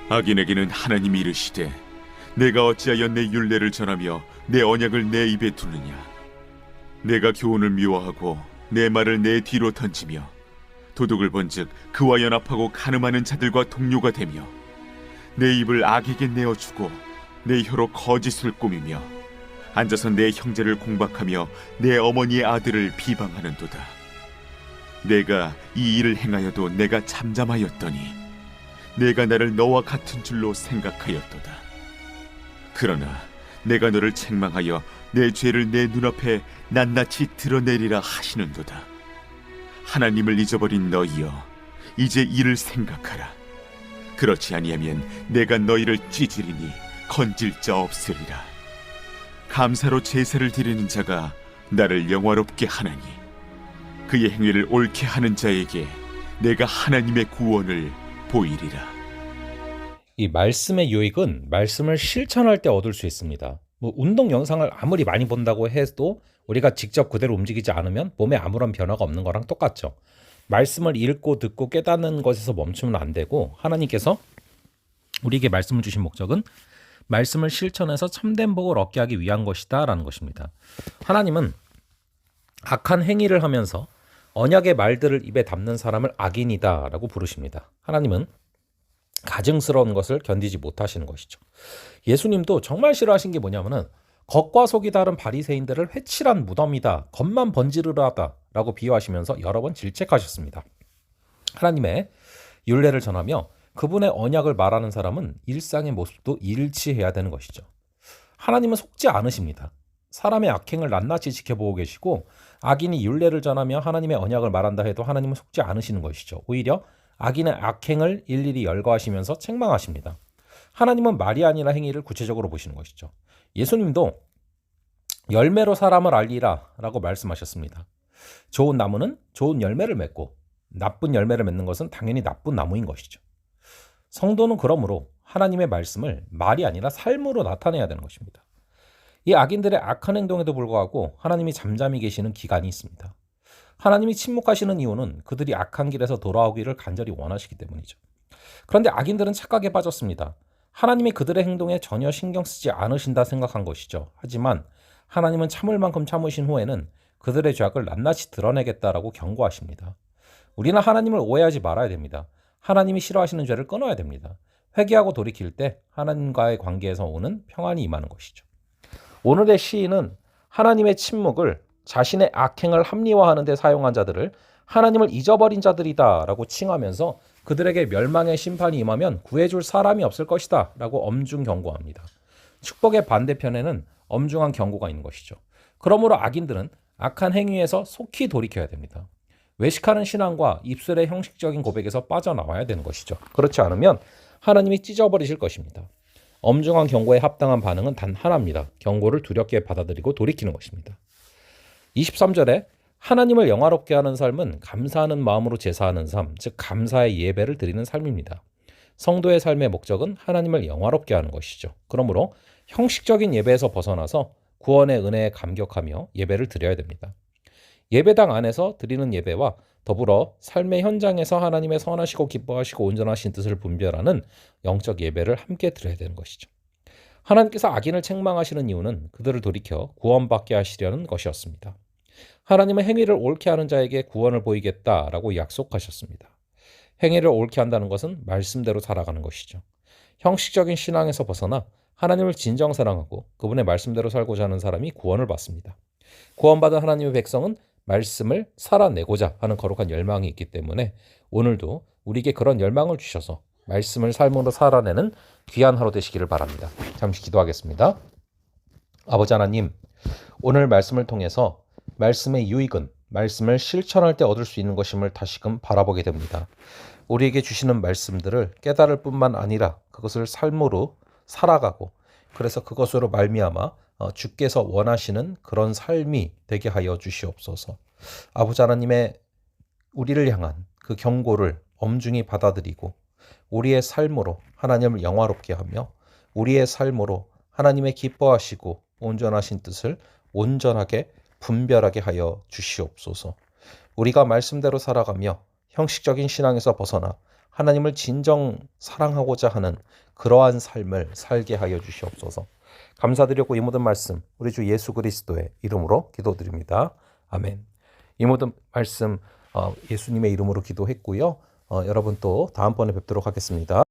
악인에게는 하나님이 이르시되 내가 어찌하여 내 율례를 전하며 내 언약을 내 입에 두느냐. 내가 교훈을 미워하고 내 말을 내 뒤로 던지며 도둑을 본즉 그와 연합하고 간음하는 자들과 동료가 되며 내 입을 악에게 내어주고 내 혀로 거짓을 꾸미며 앉아서 내 형제를 공박하며 내 어머니의 아들을 비방하는도다. 내가 이 일을 행하여도 내가 잠잠하였더니 내가 나를 너와 같은 줄로 생각하였도다. 그러나 내가 너를 책망하여 내 죄를 내 눈앞에 낱낱이 드러내리라 하시는도다. 하나님을 잊어버린 너희여, 이제 이를 생각하라. 그렇지 아니하면 내가 너희를 찢으리니 건질 자 없으리라. 감사로 제사를 드리는 자가 나를 영화롭게 하나니 그의 행위를 옳게 하는 자에게 내가 하나님의 구원을 보이리라. 이 말씀의 유익은 말씀을 실천할 때 얻을 수 있습니다. 운동 영상을 아무리 많이 본다고 해도 우리가 직접 그대로 움직이지 않으면 몸에 아무런 변화가 없는 거랑 똑같죠. 말씀을 읽고 듣고 깨닫는 것에서 멈추면 안 되고, 하나님께서 우리에게 말씀을 주신 목적은 말씀을 실천해서 참된 복을 얻게 하기 위한 것이다 라는 것입니다. 하나님은 악한 행위를 하면서 언약의 말들을 입에 담는 사람을 악인이다 라고 부르십니다. 하나님은 가증스러운 것을 견디지 못하시는 것이죠. 예수님도 정말 싫어하신 게 뭐냐면은 겉과 속이 다른 바리새인들을 회칠한 무덤이다, 겉만 번지르르하다 라고 비유하시면서 여러 번 질책하셨습니다. 하나님의 율례를 전하며 그분의 언약을 말하는 사람은 일상의 모습도 일치해야 되는 것이죠. 하나님은 속지 않으십니다. 사람의 악행을 낱낱이 지켜보고 계시고, 악인이 율례를 전하며 하나님의 언약을 말한다 해도 하나님은 속지 않으시는 것이죠. 오히려 악인의 악행을 일일이 열거하시면서 책망하십니다. 하나님은 말이 아니라 행위를 구체적으로 보시는 것이죠. 예수님도 열매로 사람을 알리라 라고 말씀하셨습니다. 좋은 나무는 좋은 열매를 맺고 나쁜 열매를 맺는 것은 당연히 나쁜 나무인 것이죠. 성도는 그러므로 하나님의 말씀을 말이 아니라 삶으로 나타내야 되는 것입니다. 이 악인들의 악한 행동에도 불구하고 하나님이 잠잠히 계시는 기간이 있습니다. 하나님이 침묵하시는 이유는 그들이 악한 길에서 돌아오기를 간절히 원하시기 때문이죠. 그런데 악인들은 착각에 빠졌습니다. 하나님이 그들의 행동에 전혀 신경 쓰지 않으신다 생각한 것이죠. 하지만 하나님은 참을 만큼 참으신 후에는 그들의 죄악을 낱낱이 드러내겠다라고 경고하십니다. 우리는 하나님을 오해하지 말아야 됩니다. 하나님이 싫어하시는 죄를 끊어야 됩니다. 회개하고 돌이킬 때 하나님과의 관계에서 오는 평안이 임하는 것이죠. 오늘의 시인은 하나님의 침묵을 자신의 악행을 합리화하는 데 사용한 자들을 하나님을 잊어버린 자들이다 라고 칭하면서 그들에게 멸망의 심판이 임하면 구해줄 사람이 없을 것이다 라고 엄중 경고합니다. 축복의 반대편에는 엄중한 경고가 있는 것이죠. 그러므로 악인들은 악한 행위에서 속히 돌이켜야 됩니다. 외식하는 신앙과 입술의 형식적인 고백에서 빠져나와야 되는 것이죠. 그렇지 않으면 하나님이 찢어버리실 것입니다. 엄중한 경고에 합당한 반응은 단 하나입니다. 경고를 두렵게 받아들이고 돌이키는 것입니다. 23절에 하나님을 영화롭게 하는 삶은 감사하는 마음으로 제사하는 삶, 즉 감사의 예배를 드리는 삶입니다. 성도의 삶의 목적은 하나님을 영화롭게 하는 것이죠. 그러므로 형식적인 예배에서 벗어나서 구원의 은혜에 감격하며 예배를 드려야 됩니다. 예배당 안에서 드리는 예배와 더불어 삶의 현장에서 하나님의 선하시고 기뻐하시고 온전하신 뜻을 분별하는 영적 예배를 함께 드려야 되는 것이죠. 하나님께서 악인을 책망하시는 이유는 그들을 돌이켜 구원받게 하시려는 것이었습니다. 하나님은 행위를 옳게 하는 자에게 구원을 보이겠다라고 약속하셨습니다. 행위를 옳게 한다는 것은 말씀대로 살아가는 것이죠. 형식적인 신앙에서 벗어나 하나님을 진정 사랑하고 그분의 말씀대로 살고자 하는 사람이 구원을 받습니다. 구원받은 하나님의 백성은 말씀을 살아내고자 하는 거룩한 열망이 있기 때문에 오늘도 우리에게 그런 열망을 주셔서 말씀을 삶으로 살아내는 귀한 하루 되시기를 바랍니다. 잠시 기도하겠습니다. 아버지 하나님, 오늘 말씀을 통해서 말씀의 유익은 말씀을 실천할 때 얻을 수 있는 것임을 다시금 바라보게 됩니다. 우리에게 주시는 말씀들을 깨달을 뿐만 아니라 그것을 삶으로 살아가고, 그래서 그것으로 말미암아 주께서 원하시는 그런 삶이 되게 하여 주시옵소서. 아버지 하나님의 우리를 향한 그 경고를 엄중히 받아들이고 우리의 삶으로 하나님을 영화롭게 하며 우리의 삶으로 하나님의 기뻐하시고 온전하신 뜻을 온전하게 분별하게 하여 주시옵소서. 우리가 말씀대로 살아가며 형식적인 신앙에서 벗어나 하나님을 진정 사랑하고자 하는 그러한 삶을 살게 하여 주시옵소서. 감사드리고 이 모든 말씀 우리 주 예수 그리스도의 이름으로 기도드립니다. 아멘. 이 모든 말씀 예수님의 이름으로 기도했고요. 여러분 또 다음번에 뵙도록 하겠습니다.